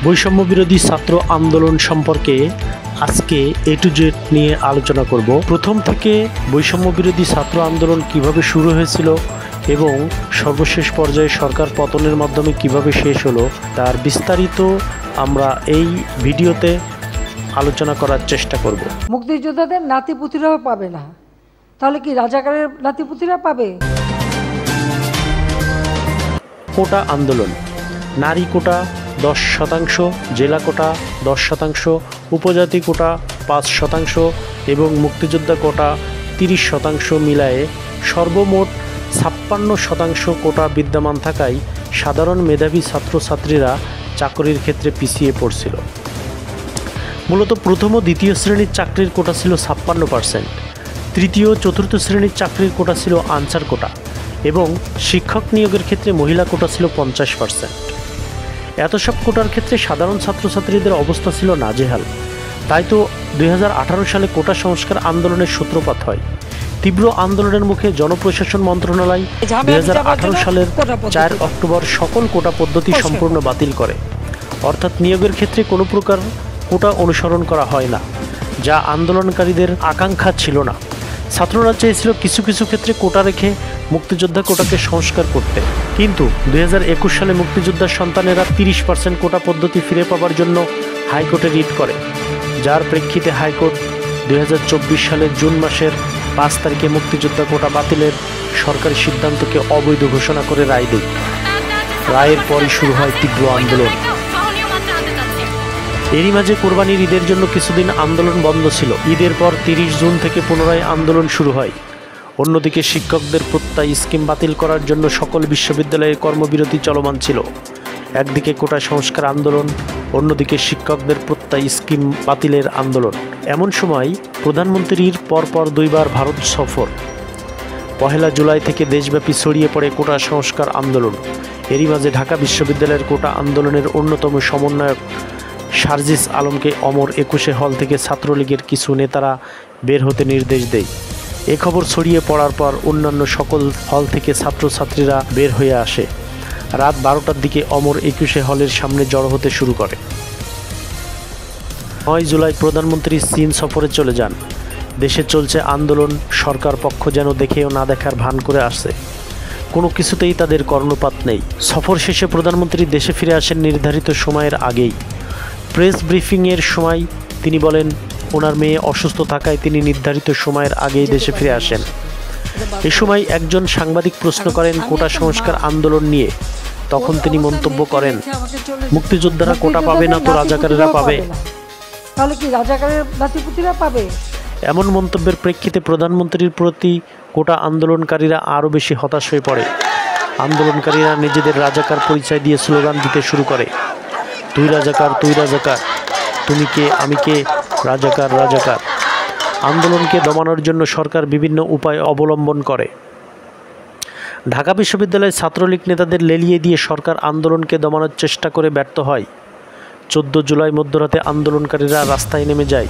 বৈষম্য বিরোধী ছাত্র আন্দোলন সম্পর্কে আজকে এ টু জেড নিয়ে আলোচনা করব। প্রথম থেকে বৈষম্য বিরোধী ছাত্র আন্দোলন কিভাবে শুরু হয়েছিল এবং সর্বশেষ পর্যায়ে সরকার পতনের মাধ্যমে কিভাবে শেষ হলো তার বিস্তারিত আমরা এই ভিডিওতে আলোচনা করার চেষ্টা করব। মুক্তিযোদ্ধাদের নাতিপুতিরাও পাবে না, তাহলে কি রাজাকারের নাতিপুতিরা পাবে? কোটা আন্দোলন, নারী কোটা 10%, জেলা কোটা 10%, উপজাতি কোটা 5% এবং মুক্তিযোদ্ধা কোটা 30% মিলায়ে সর্বমোট 56% কোটা বিদ্যমান থাকায় সাধারণ মেধাবী ছাত্রছাত্রীরা চাকরির ক্ষেত্রে পিছিয়ে পড়ছিল। মূলত প্রথম ও দ্বিতীয় শ্রেণীর চাকরির কোটা ছিল 56%, তৃতীয় ও চতুর্থ শ্রেণীর চাকরির কোটা ছিল আনসার কোটা এবং শিক্ষক নিয়োগের ক্ষেত্রে মহিলা কোটা ছিল 50%। এত সব কোটার ক্ষেত্রে সাধারণ ছাত্রছাত্রীদের অবস্থা ছিল নাজেহাল। তাই তো 2018 সালে কোটা সংস্কার আন্দোলনের সূত্রপাত হয়। তীব্র আন্দোলনের মুখে জনপ্রশাসন মন্ত্রণালয় 2018 সালের 4 অক্টোবর সকল কোটা পদ্ধতি সম্পূর্ণ বাতিল করে, অর্থাৎ নিয়োগের ক্ষেত্রে কোনো প্রকার কোটা অনুসরণ করা হয় না, যা আন্দোলনকারীদের আকাঙ্ক্ষা ছিল না। ছাত্ররা চেয়েছিল কিছু কিছু ক্ষেত্রে কোটা রেখে মুক্তিযোদ্ধা কোটাকে সংস্কার করতে, কিন্তু 2021 সালে মুক্তিযোদ্ধার সন্তানেরা 30% কোটা পদ্ধতি ফিরে পাওয়ার জন্য হাইকোর্টে রিট করে, যার প্রেক্ষিতে হাইকোর্ট 2024 সালের জুন মাসের 5 তারিখে মুক্তিযোদ্ধা কোটা বাতিলের সরকারি সিদ্ধান্তকে অবৈধ ঘোষণা করে রায় দেয়। রায়ের পরই শুরু হয় তীব্র আন্দোলন। এরই মাঝে কোরবানির ঈদের জন্য কিছুদিন আন্দোলন বন্ধ ছিল। ঈদের পর 30 জুন থেকে পুনরায় আন্দোলন শুরু হয়। অন্যদিকে শিক্ষকদের প্রত্যয় স্কিম বাতিল করার জন্য সকল বিশ্ববিদ্যালয়ে কর্মবিরতি চলমান ছিল। একদিকে কোটা সংস্কার আন্দোলন, অন্যদিকে শিক্ষকদের প্রত্যয় স্কিম বাতিলের আন্দোলন। এমন সময় প্রধানমন্ত্রীর পরপর 2 বার ভারত সফর। 1 জুলাই থেকে দেশব্যাপী ছড়িয়ে পড়ে কোটা সংস্কার আন্দোলন। এরই মাঝে ঢাকা বিশ্ববিদ্যালয়ের কোটা আন্দোলনের অন্যতম সমন্বয়ক শারজিস আলমকে অমর 21 হল থেকে ছাত্রলীগের কিছু নেতারা বের হতে নির্দেশ দেয়। এ খবর ছড়িয়ে পড়ার পর অন্যান্য সকল হল থেকে ছাত্রছাত্রীরা বের হয়ে আসে। রাত 12টার দিকে অমর 21 হলের সামনে জড়ো হতে শুরু করে। 9 জুলাই প্রধানমন্ত্রী চীন সফরে চলে যান। দেশে চলছে আন্দোলন, সরকার পক্ষ যেন দেখেও না দেখার ভান করে আসছে। কোনো কিছুতেই তাদের কর্ণপাত নেই। সফর শেষে প্রধানমন্ত্রী দেশে ফিরে আসেন নির্ধারিত সময়ের আগেই। প্রেস ব্রিফিংয়ের সময় তিনি বলেন ওনার মেয়ে অসুস্থ থাকায় তিনি নির্ধারিত সময়ের আগেই দেশে ফিরে আসেন। এ সময় একজন সাংবাদিক প্রশ্ন করেন কোটা সংস্কার আন্দোলন নিয়ে। তখন তিনি মন্তব্য করেন, মুক্তিযোদ্ধারা কোটা পাবে না তো রাজাকারেরা পাবে? তাহলে কি রাজাকারের নাতিপুতিরা পাবে? এমন মন্তব্যের প্রেক্ষিতে প্রধানমন্ত্রীর প্রতি কোটা আন্দোলনকারীরা আরও বেশি হতাশ হয়ে পড়ে। আন্দোলনকারীরা নিজেদের রাজাকার পরিচয় দিয়ে স্লোগান দিতে শুরু করে, তুই রাজাকার, তুই রাজাকার, তুমি কে, আমি কে, রাজাকার রাজাকার। আন্দোলনকে দমানোর জন্য সরকার বিভিন্ন উপায় অবলম্বন করে। ঢাকা বিশ্ববিদ্যালয়ের ছাত্রলীগ নেতাদের লেলিয়ে দিয়ে সরকার আন্দোলনকে দমানোর চেষ্টা করে ব্যর্থ হয়। 14 জুলাই মধ্যরাতে আন্দোলনকারীরা রাস্তায় নেমে যায়।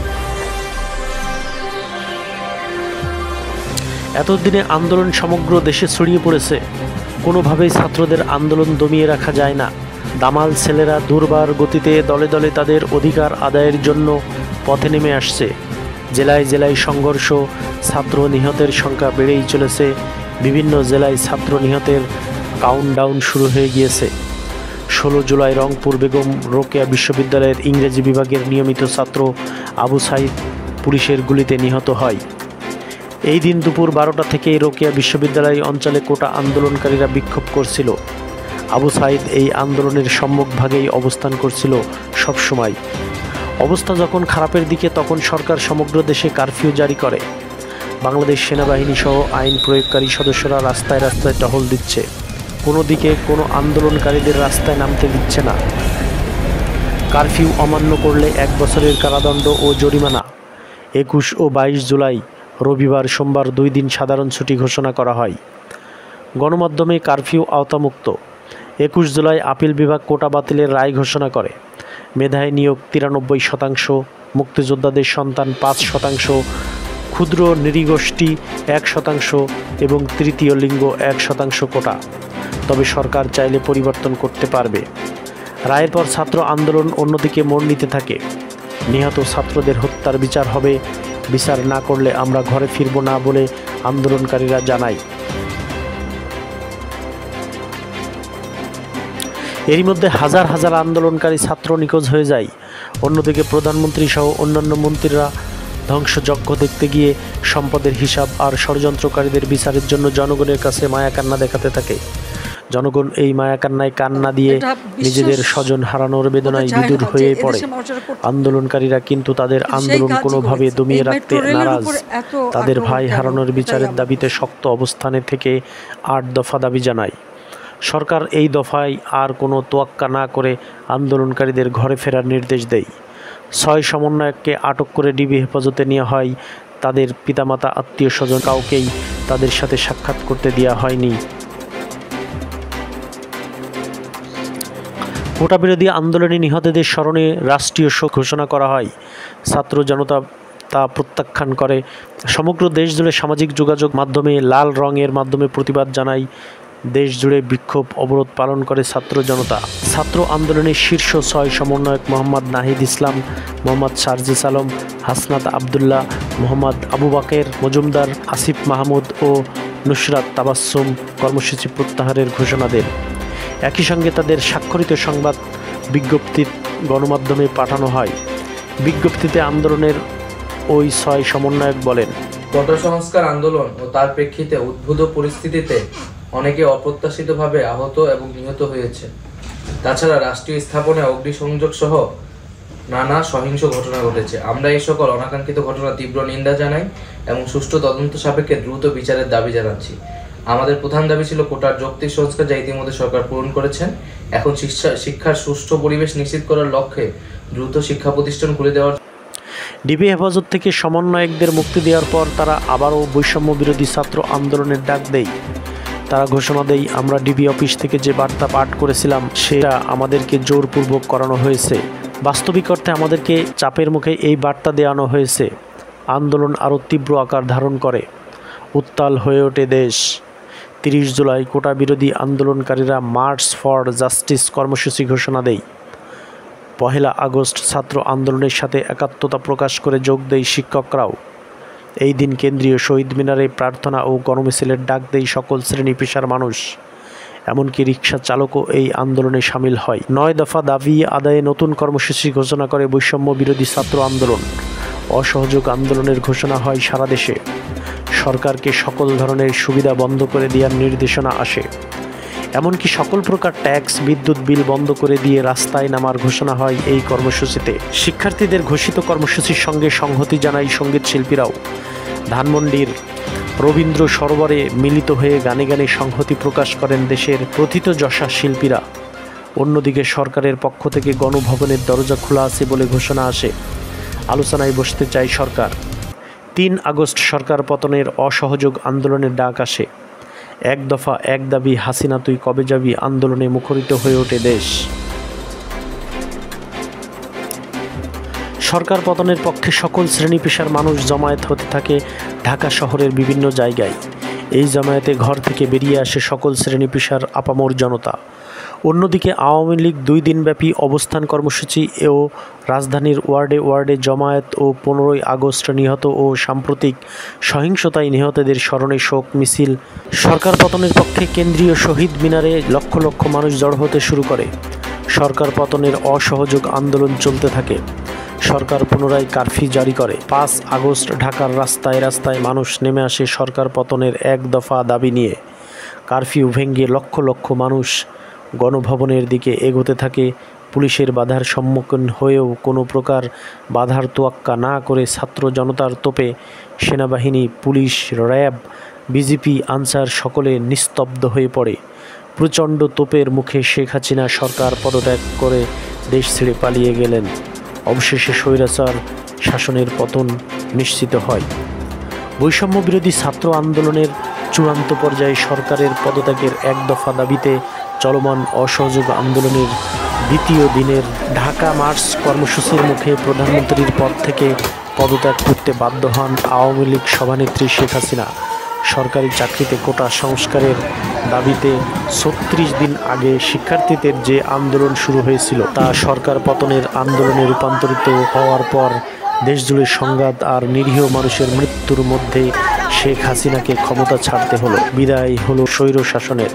এতদিনে আন্দোলন সমগ্র দেশে ছড়িয়ে পড়েছে। কোনোভাবেই ছাত্রদের আন্দোলন দমিয়ে রাখা যায় না। দামাল ছেলেরা দুর্বার গতিতে দলে দলে তাদের অধিকার আদায়ের জন্য পথে নেমে আসছে। জেলায় জেলায় সংঘর্ষ, ছাত্র নিহতের সংখ্যা বেড়েই চলেছে। বিভিন্ন জেলায় ছাত্র নিহতের কাউন্টডাউন শুরু হয়ে গিয়েছে। 16 জুলাই রংপুর বেগম রোকেয়া বিশ্ববিদ্যালয়ের ইংরেজি বিভাগের নিয়মিত ছাত্র আবু সাইদ পুলিশের গুলিতে নিহত হয়। এই দিন দুপুর 12টা থেকেই রোকেয়া বিশ্ববিদ্যালয় অঞ্চলে কোটা আন্দোলনকারীরা বিক্ষোভ করছিল। আবু সাইদ এই আন্দোলনের সম্মুখভাগেই অবস্থান করছিল সবসময়। অবস্থা যখন খারাপের দিকে তখন সরকার সমগ্র দেশে কারফিউ জারি করে। বাংলাদেশ সেনাবাহিনী সহ আইন প্রয়োগকারী সদস্যরা রাস্তায় রাস্তায় টহল দিচ্ছে। কোনো দিকে কোনো আন্দোলনকারীদের রাস্তায় নামতে দিচ্ছে না। কারফিউ অমান্য করলে 1 বছরের কারাদণ্ড ও জরিমানা। 21 ও 22 জুলাই রবিবার সোমবার 2 দিন সাধারণ ছুটি ঘোষণা করা হয়। গণমাধ্যমে কারফিউ আওতামুক্ত। 21 জুলাই আপিল বিভাগ কোটা বাতিলের রায় ঘোষণা করে। মেধায় নিয়োগ 93%, মুক্তিযোদ্ধাদের সন্তান 5%, ক্ষুদ্র নৃগোষ্ঠী 1% এবং তৃতীয় লিঙ্গ 1% কোটা। তবে সরকার চাইলে পরিবর্তন করতে পারবে। রায়ের পর ছাত্র আন্দোলন অন্যদিকে মোড় নিতে থাকে। নিহত ছাত্রদের হত্যার বিচার হবে, বিচার না করলে আমরা ঘরে ফিরব না বলে আন্দোলনকারীরা জানায়। এরই মধ্যে হাজার হাজার আন্দোলনকারী ছাত্র নিখোঁজ হয়ে যায়। অন্যদিকে প্রধানমন্ত্রী সহ অন্যান্য মন্ত্রীরা ধ্বংসযজ্ঞ দেখতে গিয়ে সম্পদের হিসাব আর ষড়যন্ত্রকারীদের বিচারের জন্য জনগণের কাছে মায়াকান্না দেখাতে থাকে। জনগণ এই মায়াকান্নায় কান্না দিয়ে নিজেদের স্বজন হারানোর বেদনায় বিদূর হয়ে পড়ে। আন্দোলনকারীরা কিন্তু তাদের আন্দোলন কোনোভাবে দমিয়ে রাখতে নারাজ। তাদের ভাই হারানোর বিচারের দাবিতে শক্ত অবস্থানে থেকে ৮ দফা দাবি জানায়। সরকার এই দফায় আর কোনো তোয়াক্কা না করে আন্দোলনকারীদের ঘরে ফেরার নির্দেশ দেয়। ৬ সমন্বয়ককে আটক করে ডিবি হেফাজতে নেওয়া হয়। তাদের পিতামাতা, আত্মীয় স্বজন কাউকেই তাদের সাথে সাক্ষাৎ করতে দেওয়া হয়নি। কোটা বিরোধী আন্দোলনে নিহতদের স্মরণে রাষ্ট্রীয় শোক ঘোষণা করা হয়। ছাত্র জনতা তা প্রত্যাখ্যান করে। সমগ্র দেশ জুড়ে সামাজিক যোগাযোগ মাধ্যমে লাল রঙের মাধ্যমে প্রতিবাদ জানায়। দেশ জুড়ে বিক্ষোভ অবরোধ পালন করে ছাত্র জনতা। ছাত্র আন্দোলনের শীর্ষ ৬ সমন্বয়ক মোহাম্মদ নাহিদ ইসলাম, মোহাম্মদ শারজিস আলম, হাসনাত আবদুল্লাহ, মোহাম্মদ আবু বাকের মজুমদার, আসিফ মাহমুদ ও নুসরাত তাবাসসুম কর্মসূচি প্রত্যাহারের ঘোষণা দেন। একই সঙ্গে তাদের স্বাক্ষরিত সংবাদ বিজ্ঞপ্তি গণমাধ্যমে পাঠানো হয়। বিজ্ঞপ্তিতে আন্দোলনের ওই ৬ সমন্বয়ক বলেন, কোটা সংস্কার আন্দোলন ও তার প্রেক্ষিতে উদ্ভূত পরিস্থিতিতে অনেকে অপ্রত্যাশিতভাবে আহত এবং নিহত হয়েছে। তাছাড়া রাষ্ট্রীয় স্থাপনে অগ্নিসংযোগ সহ নানা সহিংস ঘটনা ঘটেছে। আমরা এই সকল অনাকাঙ্ক্ষিত ঘটনা তীব্র নিন্দা জানাই এবং সুষ্ঠু তদন্ত সাপেক্ষে দ্রুত বিচারের দাবি জানাচ্ছি। আমাদের প্রধান দাবি ছিল কোটার যৌক্তিক সংস্কার, যা ইতিমধ্যে সরকার পূরণ করেছেন। এখন শিক্ষার সুষ্ঠু পরিবেশ নিশ্চিত করার লক্ষ্যে দ্রুত শিক্ষা প্রতিষ্ঠান খুলে দেওয়ার। ডিবি হেফাজত থেকে সমন্বয়কদের মুক্তি দেওয়ার পর তারা আবারও বৈষম্য বিরোধী ছাত্র আন্দোলনের ডাক দেয়। তারা ঘোষণা দেয়, আমরা ডিবি অফিস থেকে যে বার্তা পাঠ করেছিলাম সেটা আমাদেরকে জোরপূর্বক করানো হয়েছে। বাস্তবিক অর্থে আমাদেরকে চাপের মুখে এই বার্তা দেওয়ানো হয়েছে। আন্দোলন আরও তীব্র আকার ধারণ করে। উত্তাল হয়ে ওঠে দেশ। ৩০ জুলাই কোটা বিরোধী আন্দোলনকারীরা মার্চ ফর জাস্টিস কর্মসূচি ঘোষণা দেয়। ১ আগস্ট ছাত্র আন্দোলনের সাথে একাত্মতা প্রকাশ করে যোগ দেয় শিক্ষকরাও। এই দিন কেন্দ্রীয় শহীদ মিনারে প্রার্থনা ও গণমিছিলের ডাক দেয় সকল শ্রেণী পেশার মানুষ। এমনকি রিকশা চালকও এই আন্দোলনে সামিল হয়। ৯ দফা দাবি আদায়ে নতুন কর্মসূচি ঘোষণা করে বৈষম্য বিরোধী ছাত্র আন্দোলন। অসহযোগ আন্দোলনের ঘোষণা হয় সারা দেশে। সরকারকে সকল ধরনের সুবিধা বন্ধ করে দেওয়ার নির্দেশনা আসে। এমনকি সকল প্রকার ট্যাক্স, বিদ্যুৎ বিল বন্ধ করে দিয়ে রাস্তায় নামার ঘোষণা হয় এই কর্মসূচিতে। শিক্ষার্থীদের ঘোষিত কর্মসূচির সঙ্গে সংহতি জানায় সঙ্গীত শিল্পীরাও। ধানমন্ডির রবীন্দ্র সরোবরে মিলিত হয়ে গানে গানে সংহতি প্রকাশ করেন দেশের প্রথিতযশা শিল্পীরা। অন্যদিকে সরকারের পক্ষ থেকে গণভবনের দরজা খোলা আছে বলে ঘোষণা আসে। আলোচনায় বসতে চায় সরকার। ৩ আগস্ট সরকার পতনের অসহযোগ আন্দোলনের ডাক আসে। ১ দফা ১ দাবি, হাসিনা তুই কবে যাবি আন্দোলনে মুখরিত হয়ে ওঠে দেশ। সরকার পতনের পক্ষে সকল শ্রেণী পেশার মানুষ জমায়েত হতে থাকে ঢাকা শহরের বিভিন্ন জায়গায়। এই জমায়েতে ঘর থেকে বেরিয়ে আসে সকল শ্রেণী পেশার আপামর জনতা। অন্যদিকে আওয়ামী লীগ ২ দিনব্যাপী অবস্থান কর্মসূচি ও রাজধানীর ওয়ার্ডে ওয়ার্ডে জমায়েত ও ১৫ আগস্ট নিহত ও সাম্প্রতিক সহিংসতায় নিহতদের স্মরণে শোক মিছিল। সরকার পতনের পক্ষে কেন্দ্রীয় শহীদ মিনারে লক্ষ লক্ষ মানুষ জড়ো হতে শুরু করে। সরকার পতনের অসহযোগ আন্দোলন চলতে থাকে। সরকার পুনরায় কারফিউ জারি করে। ৫ আগস্ট ঢাকার রাস্তায় রাস্তায় মানুষ নেমে আসে সরকার পতনের ১ দফা দাবি নিয়ে। কারফিউ ভেঙে লক্ষ লক্ষ মানুষ গণভবনের দিকে এগোতে থাকে। পুলিশের বাধার সম্মুখীন হয়েও কোনো প্রকার বাধার তোয়াক্কা না করে ছাত্র জনতার তোপে সেনাবাহিনী, পুলিশ, র্যাব, বিজিপি, আনসার সকলে নিস্তব্ধ হয়ে পড়ে। প্রচণ্ড তোপের মুখে শেখ হাসিনা সরকার পদত্যাগ করে দেশ ছেড়ে পালিয়ে গেলেন। অবশেষে স্বৈরাচার শাসনের পতন নিশ্চিত হয়। বৈষম্য বিরোধী ছাত্র আন্দোলনের চূড়ান্ত পর্যায়ে সরকারের পদত্যাগের ১ দফা দাবিতে চলমান অসহযোগ আন্দোলনের ২য় দিনের ঢাকা মার্চ কর্মসূচির মুখে প্রধানমন্ত্রীর পদ থেকে পদত্যাগ করতে বাধ্য হন আওয়ামী লীগ সভানেত্রী শেখ হাসিনা। সরকারি চাকরিতে কোটা সংস্কারের দাবিতে ৩৬ দিন আগে শিক্ষার্থীদের যে আন্দোলন শুরু হয়েছিল তা সরকার পতনের আন্দোলনে রূপান্তরিত হওয়ার পর দেশজুড়ে সংঘাত আর নিরীহ মানুষের মৃত্যুর মধ্যে শেখ হাসিনাকে ক্ষমতা ছাড়তে হলো, বিদায় হলো স্বৈর শাসনের।